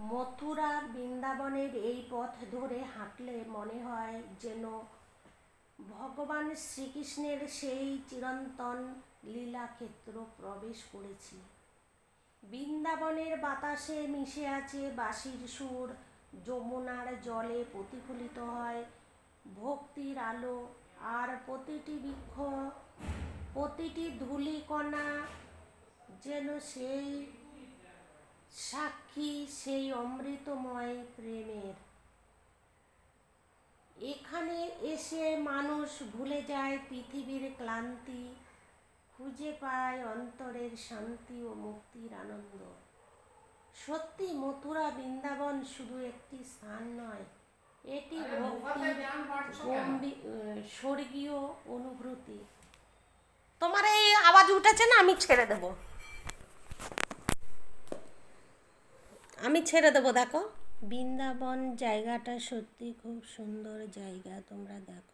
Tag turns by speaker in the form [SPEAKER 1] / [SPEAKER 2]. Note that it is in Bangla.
[SPEAKER 1] মথুরা বৃন্দাবনের এই পথ ধরে হাঁটলে মনে হয় যেন ভগবান শ্রীকৃষ্ণের সেই চিরন্তন লীলাক্ষেত্র প্রবেশ করেছি। বৃন্দাবনের বাতাসে মিশে আছে বাঁশির সুর, যমুনার জলে প্রতিফলিত হয় ভক্তির আলো, আর প্রতিটি বৃক্ষ, প্রতিটি ধূলিকণা যেন সেই সাক্ষী সেই অমৃতময় প্রেমের। এখানে এসে মানুষ ভুলে যায় পৃথিবীর ক্লান্তি, খুঁজে পায় অন্তরের শান্তি ও মুক্তির আনন্দ। সত্যি মথুরা বৃন্দাবন শুধু একটি স্থান নয়, এটি ভক্তির স্বর্গীয় অনুভূতি। তোমার এই আওয়াজ উঠেছে না, আমি ছেড়ে দেব, দেখো। বৃন্দাবন জায়গাটা সত্যি খুব সুন্দর জায়গা, তোমরা দেখো।